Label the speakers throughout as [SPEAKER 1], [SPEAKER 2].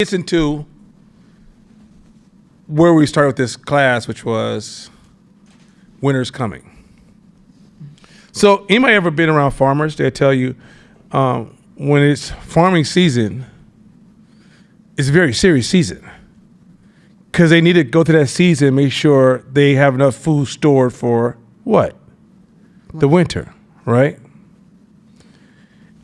[SPEAKER 1] Gets into where we started with this class, which was winter's coming. So anybody ever been around farmers? They'll tell you when it's farming season, it's a very serious season because they need to go through that season and make sure they have enough food stored for what? The winter, right?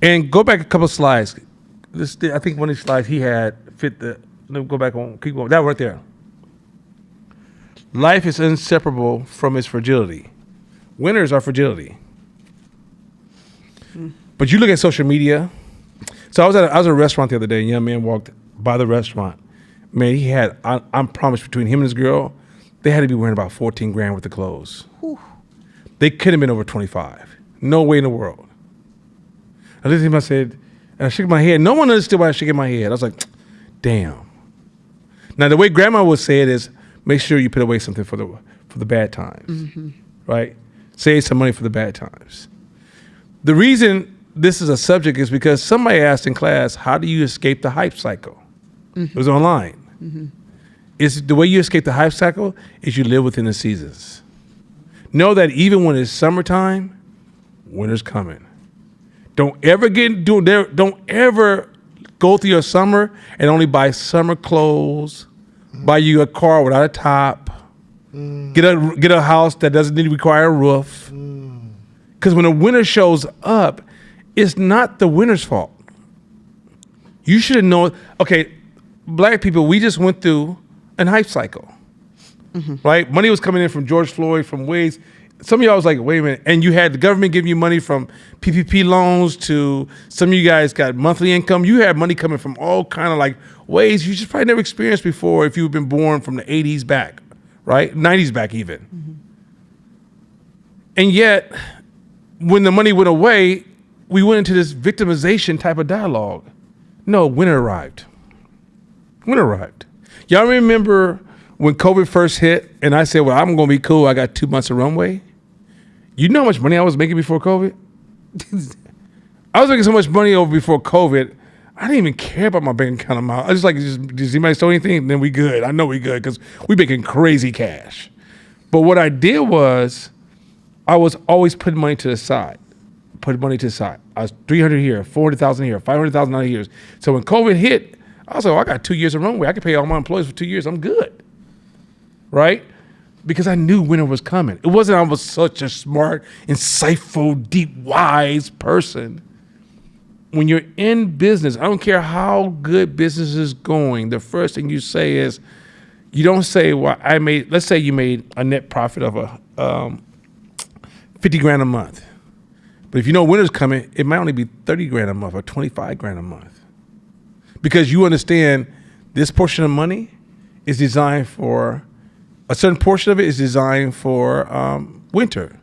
[SPEAKER 1] And go back a couple of slides. I think one of these slides he had fit the, let me go back on, keep going. That right there. Life is inseparable from its fragility. Winters are fragility. But you look at social media. So I was at a restaurant the other day, and a young man walked by the restaurant. Man, he had, I'm promised, between him and his girl, they had to be wearing about 14 grand worth of clothes. Whew. They could have been over 25. No way in the world. I looked at him, I said, and I shook my head. No one understood why I was shaking my head. I was like, damn. Now, the way grandma would say it is, make sure you put away something for the bad times, right? Save some money for the bad times. The reason this is a subject is because somebody asked in class, how do you escape the hype cycle? It was online. It's the way you escape the hype cycle is you live within the seasons. Know that even when it's summertime, winter's coming. Don't ever go through your summer and only buy summer clothes, buy you a car without a top, get a house that doesn't need to require a roof. Because when the winter shows up, it's not the winter's fault. You should have known, okay, black people, we just went through an hype cycle, right? Money was coming in from George Floyd, from Waze. Some of y'all was like, wait a minute. And you had the government giving you money from PPP loans to some of you guys got monthly income. You had money coming from all kind of like ways you just probably never experienced before if you've been born from the 80s back, right? 90s back even. And yet, when the money went away, we went into this victimization type of dialogue. No, winter arrived. Winter arrived. Y'all remember when COVID first hit and I said, well, I'm going to be cool. I got 2 months of runway. You know how much money I was making before COVID? I was making so much money over before COVID. I didn't even care about my bank account amount. I was just like, does anybody store anything? Then we good. I know we good because we making crazy cash. But what I did was I was always putting money to the side. Put money to the side. I was 300 here, 400,000 here, 500,000 here. So when COVID hit, I was like, oh, I got 2 years of runway. I can pay all my employees for 2 years. I'm good. Right? Because I knew winter was coming. It wasn't I was such a smart, insightful, deep, wise person. When you're in business, I don't care how good business is going, the first thing you say is, you don't say, well, let's say you made a net profit of 50 grand a month. But if you know winter's coming, it might only be 30 grand a month or 25 grand a month. Because you understand this portion of money is designed for, a certain portion of it is designed for winter.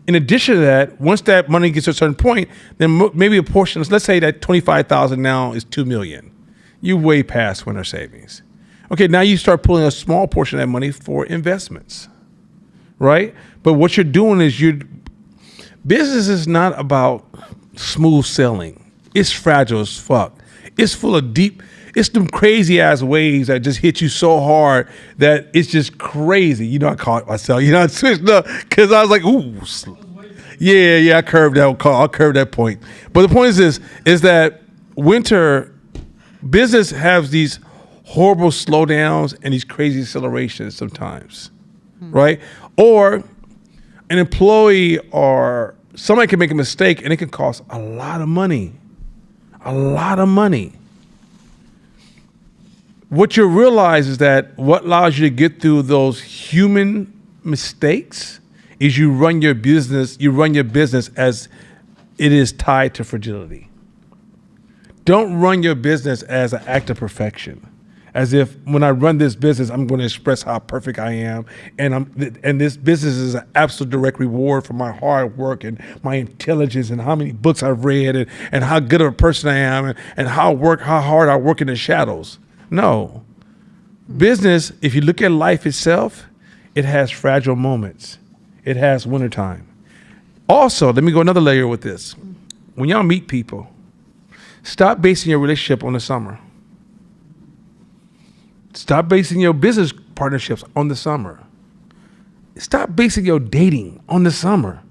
[SPEAKER 1] In addition to that, once that money gets to a certain point, then maybe a portion, let's say that 25,000 now is 2 million. You're way past winter savings. Okay, now you start pulling a small portion of that money for investments, right? But what you're doing is business is not about smooth sailing. It's fragile as fuck. It's full of it's them crazy ass waves that just hit you so hard that it's just crazy. You know, I caught myself. You know, I switched up because I was like, ooh, yeah, I curved that call. I curved that point. But the point is this, is that winter business has these horrible slowdowns and these crazy accelerations sometimes, right? Or an employee or somebody can make a mistake and it can cost a lot of money. A lot of money. What you realize is that what allows you to get through those human mistakes is you run your business as it is tied to fragility. Don't run your business as an act of perfection. As if when I run this business, I'm going to express how perfect I am, and this business is an absolute direct reward for my hard work and my intelligence and how many books I've read and how good of a person I am and how hard I work in the shadows. No. Business, if you look at life itself, it has fragile moments. It has wintertime. Also, let me go another layer with this. When y'all meet people, stop basing your relationship on the summer. Stop basing your business partnerships on the summer. Stop basing your dating on the summer.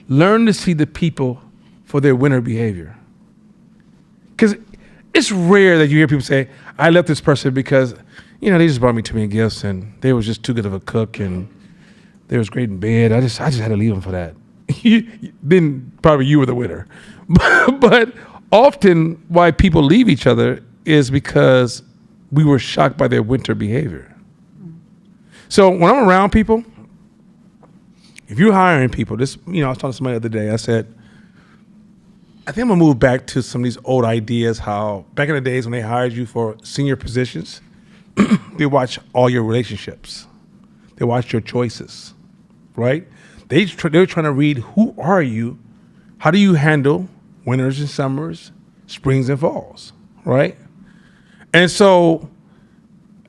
[SPEAKER 1] Learn to see the people for their winter behavior. Because it's rare that you hear people say, I left this person because, they just brought me too many gifts and they was just too good of a cook and they was great in bed. I just had to leave them for that. Then probably you were the winner. But often why people leave each other is because we were shocked by their winter behavior. So when I'm around people, if you're hiring people, I was talking to somebody the other day, I said, I think I'm gonna move back to some of these old ideas, how back in the days when they hired you for senior positions, they watch all your relationships. They watch your choices, right? They're trying to read, who are you? How do you handle winters and summers, springs and falls, right? And so,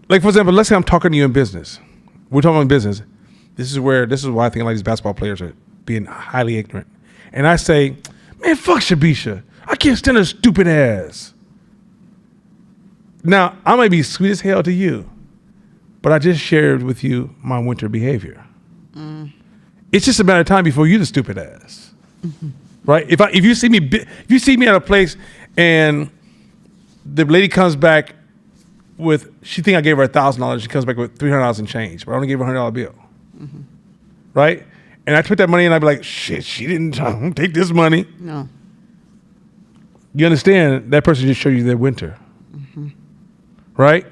[SPEAKER 1] like for example, let's say I'm talking to you in business. We're talking in business. This is why I think a lot of these basketball players are being highly ignorant. And I say, man, fuck Shabisha. I can't stand her stupid ass. Now, I might be sweet as hell to you, but I just shared with you my winter behavior. It's just a matter of time before you the stupid ass, right? If you see me at a place and the lady comes back with, she think I gave her $1,000, she comes back with $300 in change, but I only gave her a $100 bill, right? And I took that money and I'd be like, shit, she didn't take this money.
[SPEAKER 2] No.
[SPEAKER 1] You understand? That person just showed you their winter, right?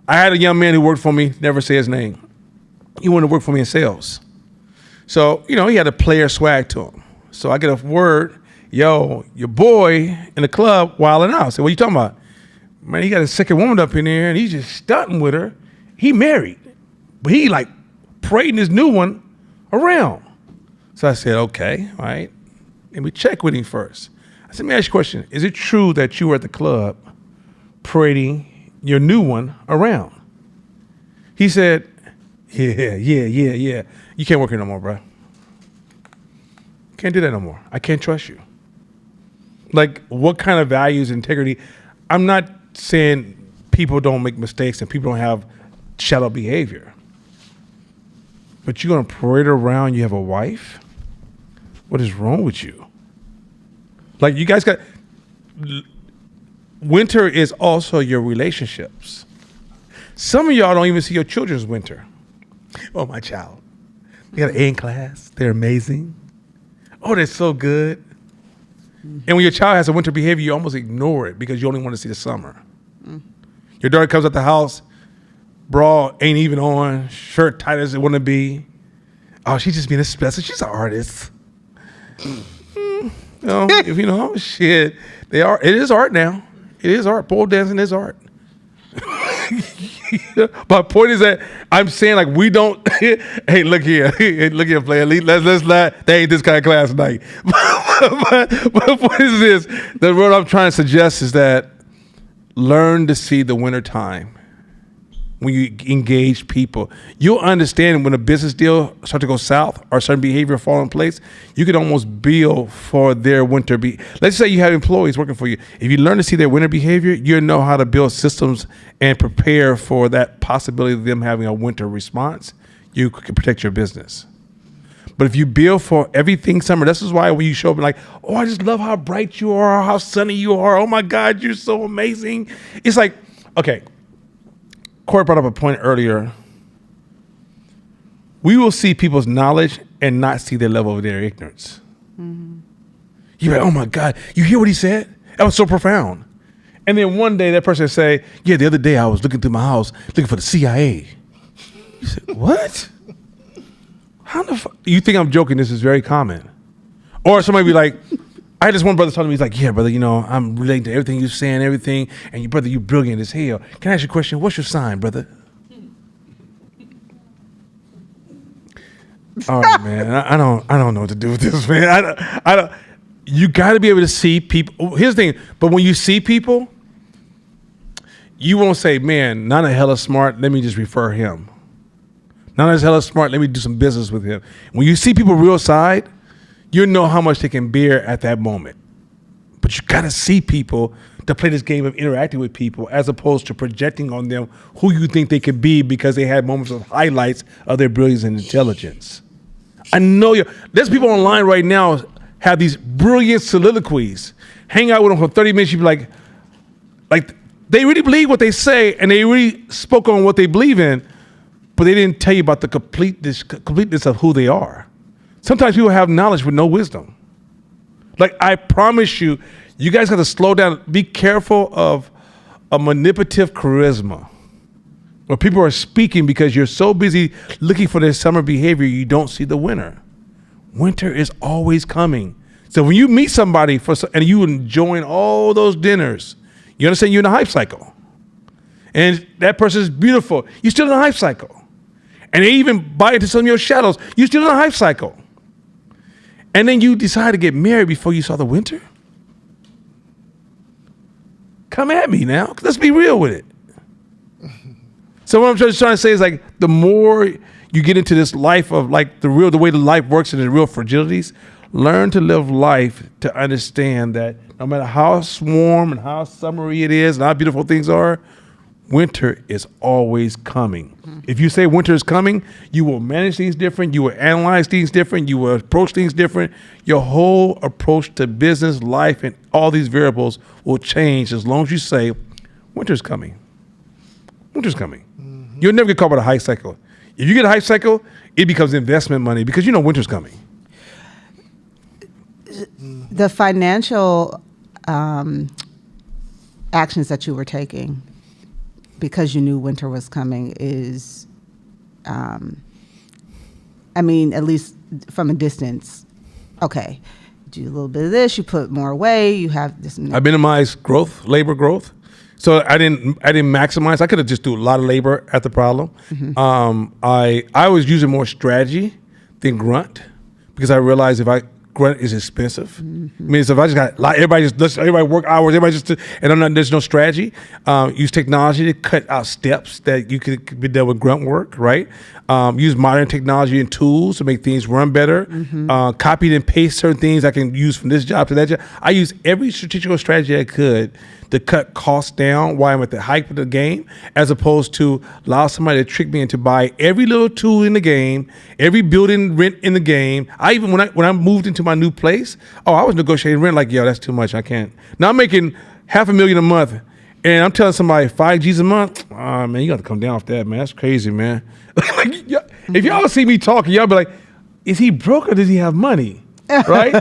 [SPEAKER 1] I had a young man who worked for me, never say his name. He wanted to work for me in sales. So, he had a player swag to him. So I get a word, yo, your boy in the club wilding out. I said, what are you talking about? Man, he got a second woman up in there and he's just stunting with her. He married, but he like parading his new one around. So I said, okay, all right. And we check with him first. I said, let me ask you a question. Is it true that you were at the club parading your new one around? He said, yeah. You can't work here no more, bro. Can't do that no more. I can't trust you. Like, what kind of values, integrity? I'm not saying people don't make mistakes and people don't have shallow behavior. But you're going to parade around, you have a wife? What is wrong with you? Like, you guys got... Winter is also your relationships. Some of y'all don't even see your children's winter. Oh, my child. They got an A in class. They're amazing. Oh, they're so good. And when your child has a winter behavior, you almost ignore it because you only want to see the summer. Your daughter comes out the house, bra ain't even on, shirt tight as it want to be. Oh, she's just being a special. She's an artist. Shit. They are. It is art now. It is art. Pole dancing is art. My point is that I'm saying, like, we don't. Hey, look here, player. Let's not. That ain't this kind of class tonight. but the point is this: that what I'm trying to suggest is that learn to see the winter time when you engage people. You'll understand when a business deal starts to go south or certain behavior fall in place, you can almost bill for their winter. Let's say you have employees working for you. If you learn to see their winter behavior, you'll know how to build systems and prepare for that possibility of them having a winter response. You can protect your business. But if you bill for everything summer, this is why when you show up and like, oh, I just love how bright you are, how sunny you are. Oh my God, you're so amazing. It's like, okay, Corey brought up a point earlier. We will see people's knowledge and not see their level of their ignorance. You're like, oh my God, you hear what he said? That was so profound. And then one day that person will say, yeah, the other day I was looking through my house looking for the CIA. You said, what? How the fuck? You think I'm joking? This is very common. Or somebody be like, I had this one brother telling me, he's like, yeah, brother, I'm relating to everything you're saying, everything, and you, brother, you brilliant as hell. Can I ask you a question? What's your sign, brother? All right, man. I don't know what to do with this, man. I don't. You got to be able to see people. Here's the thing. But when you see people, you won't say, man, Nana hella smart. Let me just refer him. Nana's hella smart. Let me do some business with him. When you see people real side, you know how much they can bear at that moment. But you got to see people to play this game of interacting with people as opposed to projecting on them who you think they could be because they had moments of highlights of their brilliance and intelligence. I know there's people online right now have these brilliant soliloquies. Hang out with them for 30 minutes, you'd be like they really believe what they say and they really spoke on what they believe in, but they didn't tell you about the completeness of who they are. Sometimes people have knowledge with no wisdom. Like, I promise you, you guys got to slow down. Be careful of a manipulative charisma where people are speaking because you're so busy looking for their summer behavior, you don't see the winter. Winter is always coming. So when you meet somebody and you enjoying all those dinners, you understand you're in a hype cycle. And that person is beautiful. You're still in a hype cycle. And they even buy into some of your shadows. You're still in a hype cycle. And then you decide to get married before you saw the winter? Come at me now. Let's be real with it. So what I'm just trying to say is, like, the more you get into this life of, like, the way the life works and the real fragilities, learn to live life to understand that no matter how warm and how summery it is and how beautiful things are, winter is always coming. Mm-hmm. If you say winter is coming, you will manage things different. You will analyze things different. You will approach things different. Your whole approach to business, life, and all these variables will change as long as you say, winter's coming. Winter's coming. Mm-hmm. You'll never get caught by the hype cycle. If you get a hype cycle, it becomes investment money because you know winter's coming.
[SPEAKER 2] The financial actions that you were taking because you knew winter was coming is, at least from a distance, okay, do a little bit of this, you put more away, you have this.
[SPEAKER 1] I minimized labor growth. So I didn't maximize. I could have just do a lot of labor at the problem. Mm-hmm. I was using more strategy than grunt because I realized grunt is expensive. Mm-hmm. I mean, so if I just got everybody work hours, there's no strategy. Use technology to cut out steps that you could be done with grunt work, right? Use modern technology and tools to make things run better. Mm-hmm. Copy and paste certain things I can use from this job to that job. I use every strategical strategy I could to cut costs down while I'm at the height of the game, as opposed to allow somebody to trick me into buy every little tool in the game, every building rent in the game. When I moved into my new place, I was negotiating rent like, yo, that's too much. I can't. Now I'm making $500,000 a month, and I'm telling somebody $5,000 a month. Oh, man, you got to come down off that, man. That's crazy, man. If y'all see me talking, y'all be like, is he broke or does he have money? Right?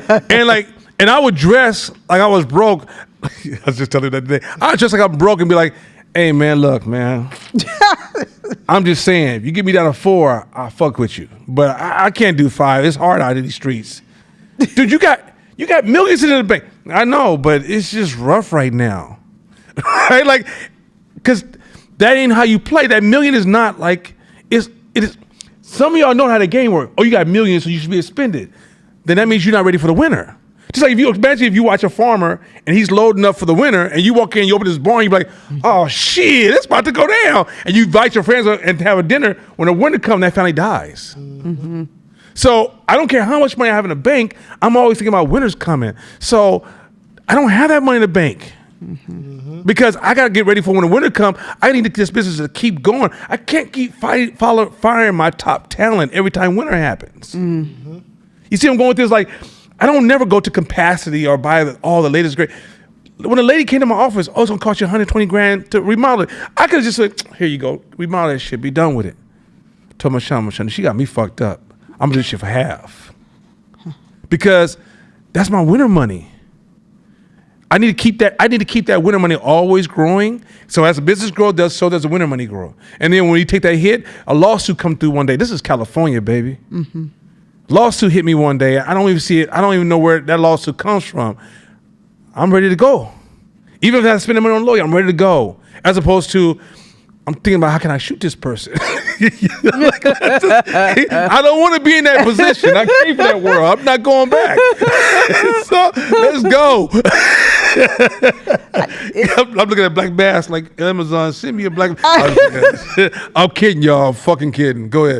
[SPEAKER 1] And I would dress like I was broke. I was just telling you that today. I was just like I'm broke and be like, hey, man, look, man. I'm just saying, if you get me down to 4, I'll fuck with you. But I can't do 5. It's hard out in these streets. Dude, you got millions in the bank. I know, but it's just rough right now. Right? Like, because that ain't how you play. That million is not like, it is. Some of y'all know how the game works. Oh, you got millions, so you should be expended. Then that means you're not ready for the winter. Just like imagine if you watch a farmer and he's loading up for the winter and you walk in, you open his barn, you be like, oh shit, it's about to go down. And you invite your friends and have a dinner. When the winter comes, that family dies. Mm-hmm. So I don't care how much money I have in the bank, I'm always thinking about winter's coming. So I don't have that money in the bank. Mm-hmm. Because I got to get ready for when the winter comes. I need this business to keep going. I can't keep firing my top talent every time winter happens. Mm-hmm. You see, I'm going with this like, I don't never go to capacity or buy all the latest great. When a lady came to my office, it's gonna cost you $120,000 to remodel it. I could have just said, here you go, remodel that shit, be done with it. Told my Shana, she got me fucked up. I'm gonna do this shit for half. Because that's my winter money. I need to keep that winter money always growing. So as the business grows, so does the winter money grow. And then when you take that hit, a lawsuit come through one day. This is California, baby. Mm-hmm. Lawsuit hit me one day. I don't even see it. I don't even know where that lawsuit comes from. I'm ready to go. Even if I have to spend money on a lawyer, I'm ready to go. As opposed to, I'm thinking about how can I shoot this person? I don't want to be in that position. I came from that world. I'm not going back. So let's go. I'm looking at Black Bass like Amazon. Send me a black. I'm kidding, y'all. I'm fucking kidding. Go ahead.